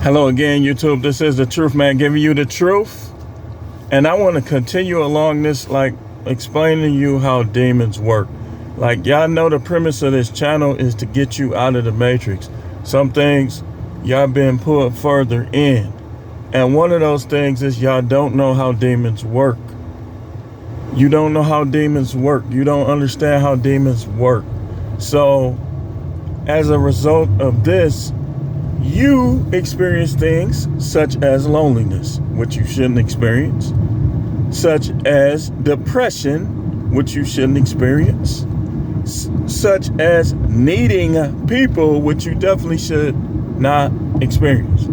Hello again, YouTube. This is the Truth Man giving you the truth. And I want to continue along this, explaining to you how demons work. Y'all know the premise of this channel is to get you out of the matrix. Some things y'all been put further in. And one of those things is y'all don't know how demons work. You don't know how demons work. You don't understand how demons work. So as a result of this, you experience things such as loneliness, which you shouldn't experience, such as depression, which you shouldn't experience, such as needing people, which you definitely should not experience.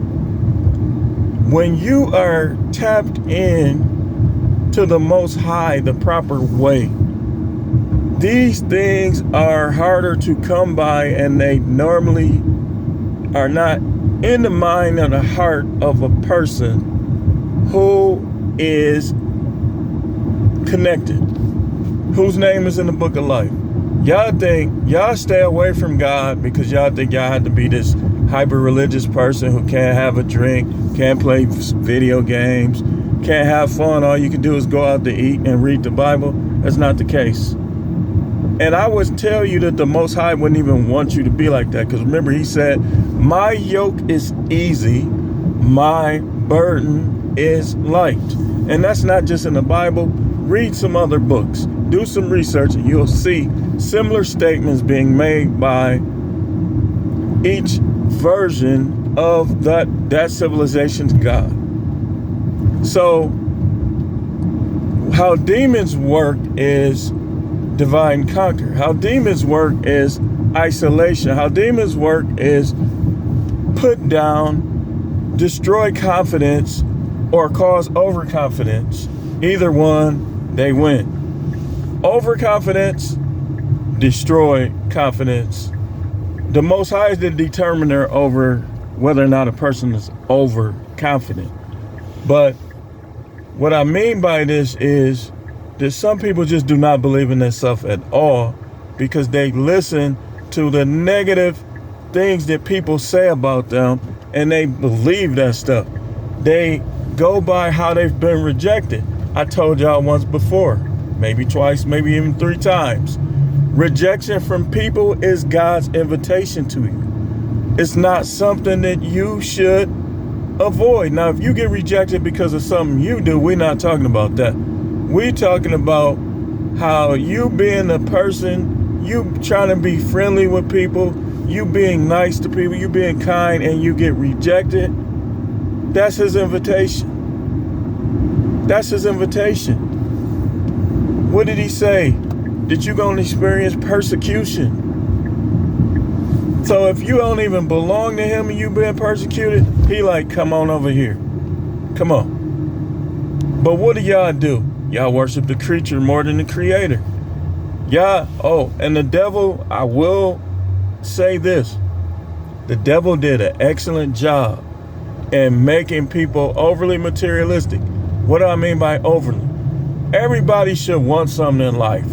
When you are tapped in to the Most High the proper way, these things are harder to come by, and they normally are not in the mind or the heart of a person who is connected, whose name is in the book of life. Y'all stay away from God because y'all think y'all have to be this hyper-religious person who can't have a drink, can't play video games, can't have fun. All you can do is go out to eat and read the Bible. That's not the case. And I would tell you that the Most High wouldn't even want you to be like that. Because remember, he said, my yoke is easy, my burden is light. And that's not just in the Bible. Read some other books. Do some research, and you'll see similar statements being made by each version of that civilization's God. So how demons work is divide and conquer. How demons work is isolation. How demons work is put down, destroy confidence, or cause overconfidence. Either one, they win. Overconfidence, destroy confidence. The Most High is the determiner over whether or not a person is overconfident. But what I mean by this is that some people just do not believe in themselves at all because they listen to the negative things that people say about them and they believe that stuff. They go by how they've been rejected. I told y'all once before, maybe twice, maybe even 3 times. Rejection from people is God's invitation to you. It's not something that you should avoid. Now, if you get rejected because of something you do, we're not talking about that. We're talking about how you being a person, you trying to be friendly with people, you being nice to people, you being kind, and you get rejected. That's his invitation. That's his invitation. What did he say? That you're going to experience persecution. So if you don't even belong to him and you being persecuted, he like, come on over here. Come on. But what do y'all do? Y'all worship the creature more than the creator. And the devil, I will say this. The devil did an excellent job in making people overly materialistic. What do I mean by overly? Everybody should want something in life.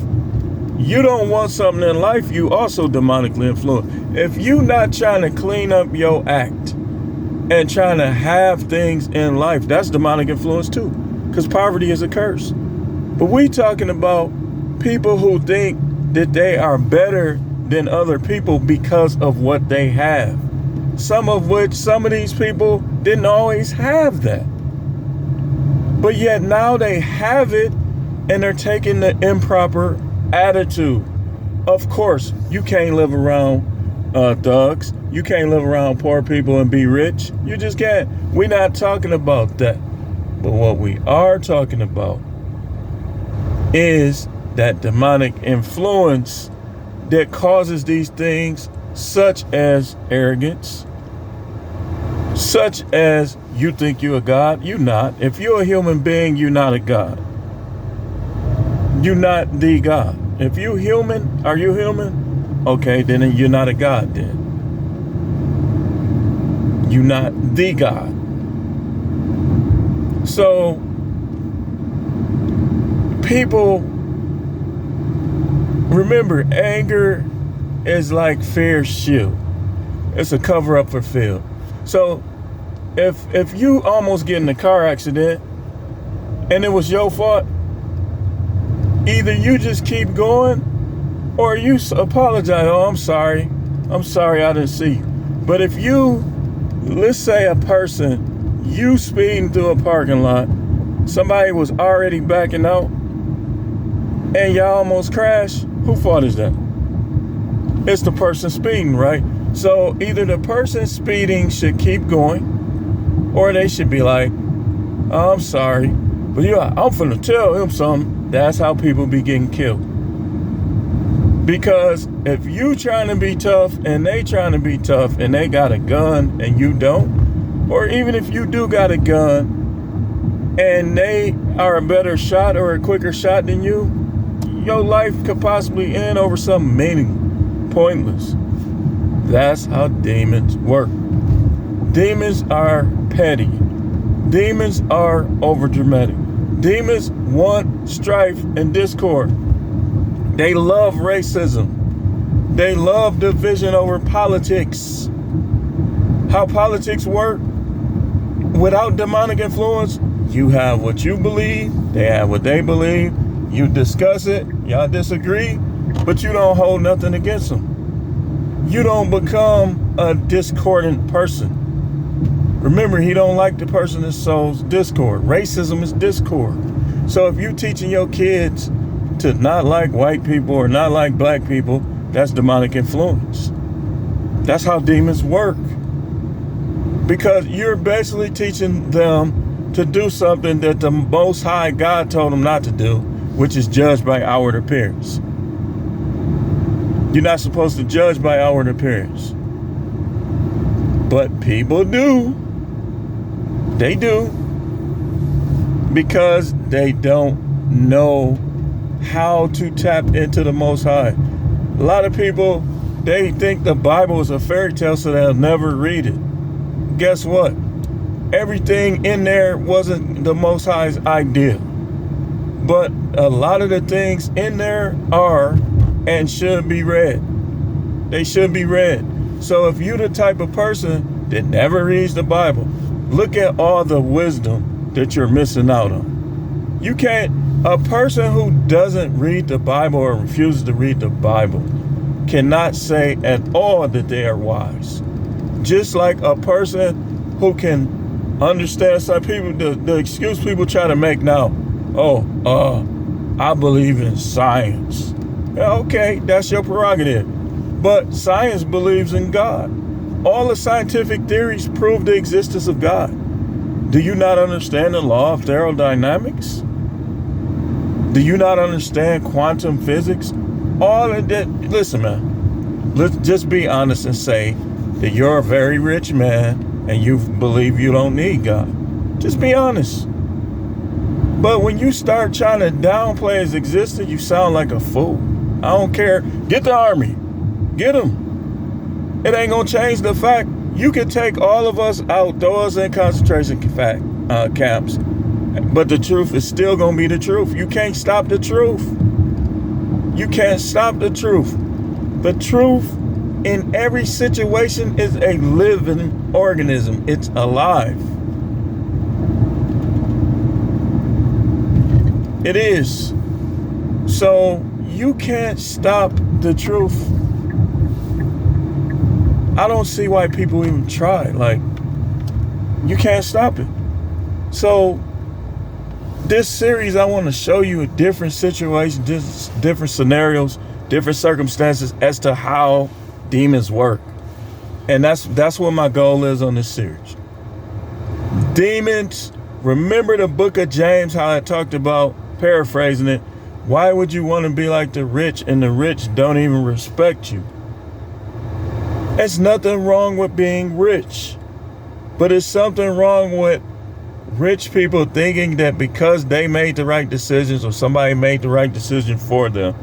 You don't want something in life, you also demonically influenced. If you not trying to clean up your act and trying to have things in life, that's demonic influence too. Because poverty is a curse. But we talking about people who think that they are better than other people because of what they have. Some of these people didn't always have that. But yet now they have it and they're taking the improper attitude. Of course, you can't live around thugs. You can't live around poor people and be rich. You just can't. We're not talking about that. But what we are talking about is that demonic influence that causes these things, such as arrogance, such as you think you're a God. You're not. If you're a human being, you're not a God. You're not the God. If you're human, are you human? Okay, then you're not a God then. You're not the God. So, people, remember, anger is like fear's shield. It's a cover up for fear. So If you almost get in a car accident and it was your fault, either you just keep going or you apologize. Oh, I'm sorry. I'm sorry I didn't see you. But if you, let's say a person, you speeding through a parking lot, somebody was already backing out, and y'all almost crashed, whose fault is that? It's the person speeding, right? So either the person speeding should keep going, or they should be like, oh, I'm sorry, but I'm finna tell him something. That's how people be getting killed. Because if you trying to be tough and they trying to be tough and they got a gun and you don't, or even if you do got a gun and they are a better shot or a quicker shot than you, your life could possibly end over something meaningless, pointless. That's how demons work. Demons are petty. Demons are overdramatic. Demons want strife and discord. They love racism. They love division over politics. How politics work? Without demonic influence, you have what you believe, they have what they believe. You discuss it, y'all disagree, but you don't hold nothing against them. You don't become a discordant person. Remember, he don't like the person that sows discord. Racism is discord. So if you teaching your kids to not like white people or not like black people, that's demonic influence. That's how demons work. Because you're basically teaching them to do something that the Most High God told them not to do, which is judge by outward appearance. You're not supposed to judge by outward appearance. But people do. They do. Because they don't know how to tap into the Most High. A lot of people, they think the Bible is a fairy tale, so they'll never read it. Guess what? Everything in there wasn't the Most High's idea. But a lot of the things in there are and should be read. They should be read. So if you're the type of person that never reads the Bible, look at all the wisdom that you're missing out on. You can't, a person who doesn't read the Bible or refuses to read the Bible cannot say at all that they are wise. Just like a person who can understand some people, the excuse people try to make now, I believe in science. Okay, that's your prerogative. But science believes in God. All the scientific theories prove the existence of God. Do you not understand the law of thermodynamics? Do you not understand quantum physics? All of that. Listen, man, let's just be honest and say that you're a very rich man and you believe you don't need God. Just be honest. But when you start trying to downplay his existence, you sound like a fool. I don't care. Get the army. Get them. It ain't gonna change the fact you can take all of us out, throw us in concentration camps, but the truth is still gonna be the truth. You can't stop the truth. You can't stop the truth. The truth in every situation is a living organism. It's alive. It is. So you can't stop the truth. I don't see why people even try. Like, you can't stop it. So this series, I want to show you a different situation, different scenarios, different circumstances as to how demons work. And that's what my goal is on this series. Demons, remember the book of James, how I talked about, paraphrasing it, why would you want to be like the rich and the rich don't even respect you? There's nothing wrong with being rich, but it's something wrong with rich people thinking that because they made the right decisions or somebody made the right decision for them,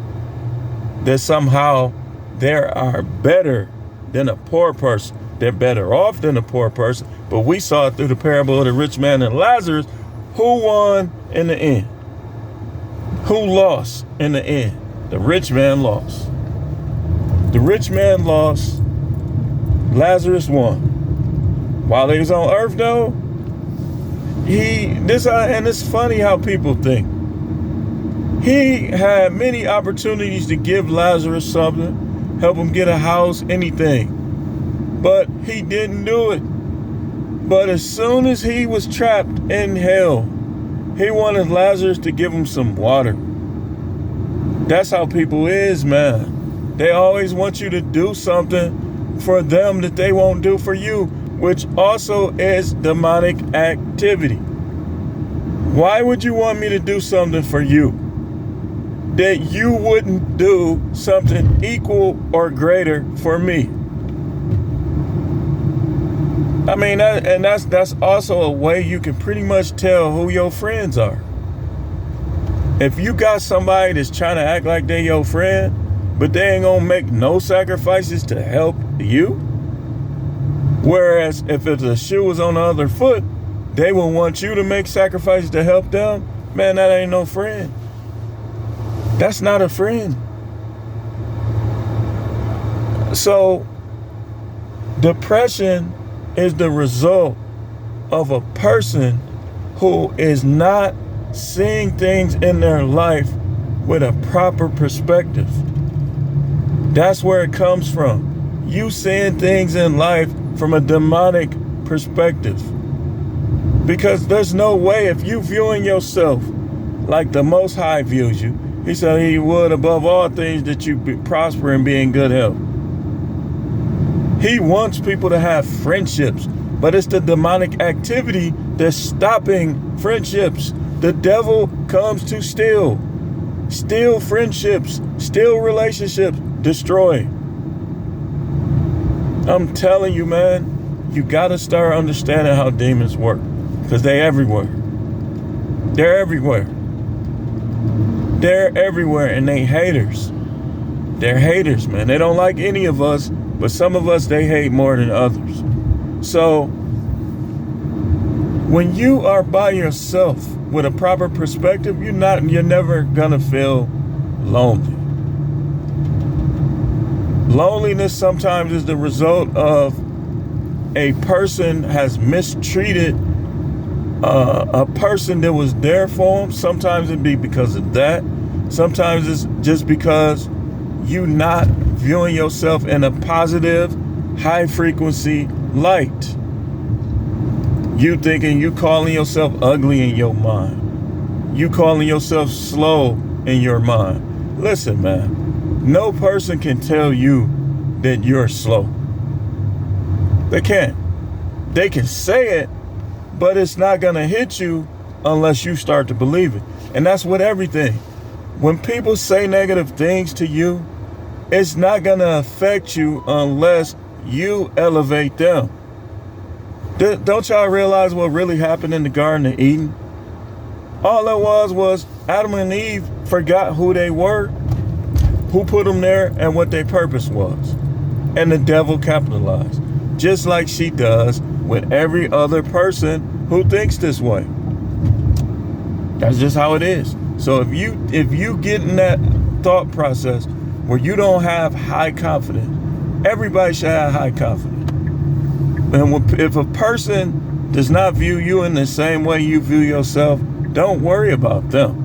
that somehow they are better than a poor person. They're better off than a poor person. But we saw it through the parable of the rich man and Lazarus, who won in the end? Who lost in the end? The rich man lost. The rich man lost. Lazarus won. While he was on earth though, and it's funny how people think. He had many opportunities to give Lazarus something, help him get a house, anything. But he didn't do it. But as soon as he was trapped in hell, he wanted Lazarus to give him some water. That's how people is, man. They always want you to do something for them that they won't do for you, which also is demonic activity. Why would you want me to do something for you that you wouldn't do something equal or greater for me? I mean, that's also a way you can pretty much tell who your friends are. If you got somebody that's trying to act like they your friend, but they ain't gonna make no sacrifices to help you, whereas if the shoe was on the other foot, they will want you to make sacrifices to help them, man, that ain't no friend. That's not a friend. So, depression is the result of a person who is not seeing things in their life with a proper perspective. That's where it comes from. You seeing things in life from a demonic perspective. Because there's no way, if you viewing yourself like the Most High views you, he said he would above all things that you prosper and be in good health. He wants people to have friendships, but it's the demonic activity that's stopping friendships. The devil comes to steal friendships, steal relationships, destroy. I'm telling you, man, you gotta start understanding how demons work, because they're everywhere. They're everywhere. They're everywhere, and they haters. They're haters, man. They don't like any of us, but some of us they hate more than others. So when you are by yourself with a proper perspective, you're never gonna feel lonely. Loneliness sometimes is the result of a person has mistreated a person that was there for them. Sometimes it'd be because of that. Sometimes it's just because you not viewing yourself in a positive, high frequency light. You thinking, you calling yourself ugly in your mind. You calling yourself slow in your mind. Listen, man, no person can tell you that you're slow. They can't. They can say it, but it's not gonna hit you unless you start to believe it. And that's with everything. When people say negative things to you, it's not gonna affect you unless you elevate them. Don't y'all realize what really happened in the Garden of Eden? All it was Adam and Eve forgot who they were, who put them there, and what their purpose was. And the devil capitalized, just like she does with every other person who thinks this way. That's just how it is. So if you get in that thought process where you don't have high confidence, everybody should have high confidence. And if a person does not view you in the same way you view yourself, don't worry about them.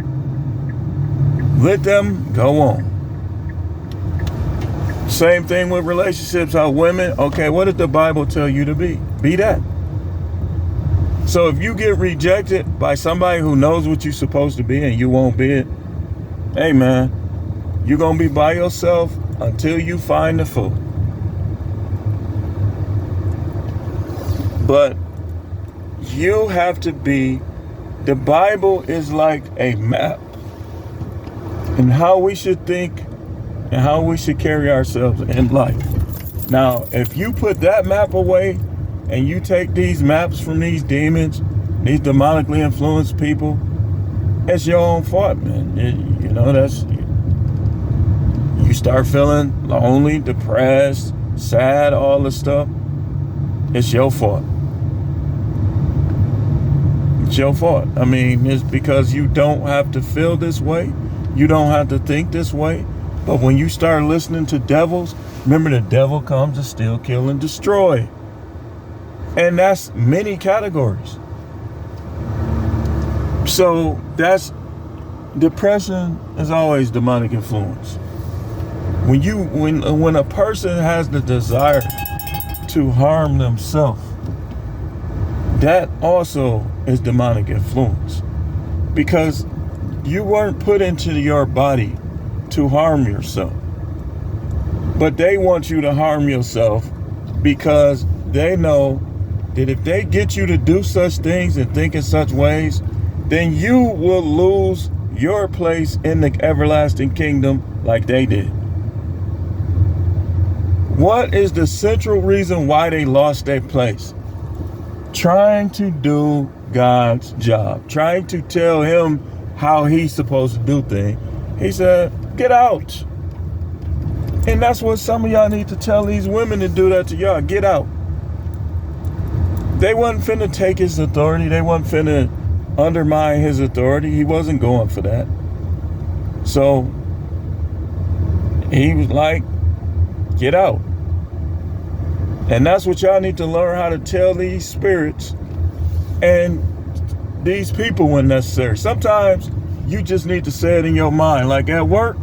Let them go on. Same thing with relationships. How women, okay, what did the Bible tell you to be? Be that. So if you get rejected by somebody who knows what you're supposed to be and you won't be it, hey man, you're going to be by yourself until you find the fool. But you have to be, the Bible is like a map and how we should think and how we should carry ourselves in life. Now, if you put that map away and you take these maps from these demons, these demonically influenced people, it's your own fault, man. You start feeling lonely, depressed, sad, all this stuff. It's your fault. It's your fault. I mean, it's because you don't have to feel this way. You don't have to think this way. But when you start listening to devils, remember the devil comes to steal, kill, and destroy. And that's many categories. So that's depression is always demonic influence. When a person has the desire to harm themselves, that also is demonic influence, because you weren't put into your body to harm yourself, but they want you to harm yourself because they know that if they get you to do such things and think in such ways, then you will lose your place in the everlasting kingdom like they did. What is the central reason why they lost their place? Trying to do God's job, trying to tell him how he's supposed to do things. He said, get out. And that's what some of y'all need to tell these women to do that to y'all. Get out. They wasn't finna take his authority. They wasn't finna undermine his authority. He wasn't going for that. So he was like, get out. And that's what y'all need to learn, how to tell these spirits and these people when necessary. Sometimes you just need to say it in your mind. Like at work,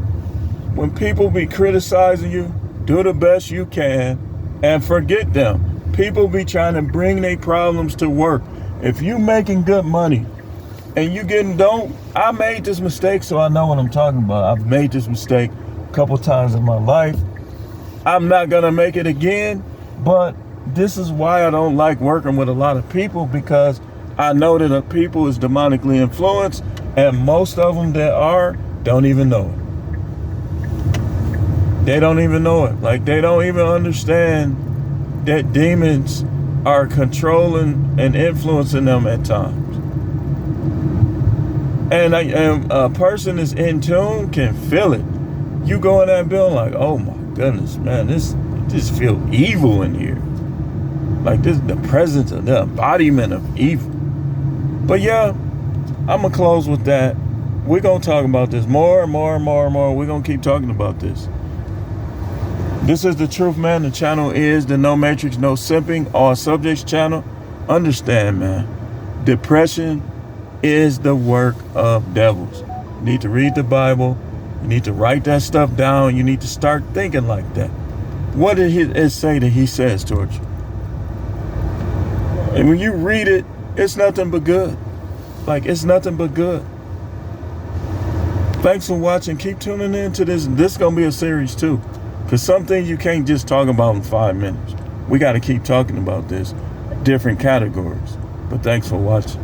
when people be criticizing you, do the best you can and forget them. People be trying to bring their problems to work. If you making good money and you I made this mistake, so I know what I'm talking about. I've made this mistake a couple times in my life. I'm not gonna make it again, but this is why I don't like working with a lot of people, because I know that a people is demonically influenced, and most of them that don't even know it. They don't even know it. Like, they don't even understand that demons are controlling and influencing them at times. And a person is in tune can feel it. You go in that building like, oh my goodness, man, this just feel evil in here. Like this, the presence of the embodiment of evil. But yeah, I'm gonna close with that. We're gonna talk about this more and more and more and more. We're gonna keep talking about this. This is The Truth, man. The channel is the No Matrix, No Simping, All Subjects channel. Understand, man, depression is the work of devils. You need to read the Bible. You need to write that stuff down. You need to start thinking like that. What did it say that he says towards you? And when you read it, it's nothing but good. Like, it's nothing but good. Thanks for watching. Keep tuning in to this. This is going to be a series too. Because some things you can't just talk about in 5 minutes. We got to keep talking about this. Different categories. But thanks for watching.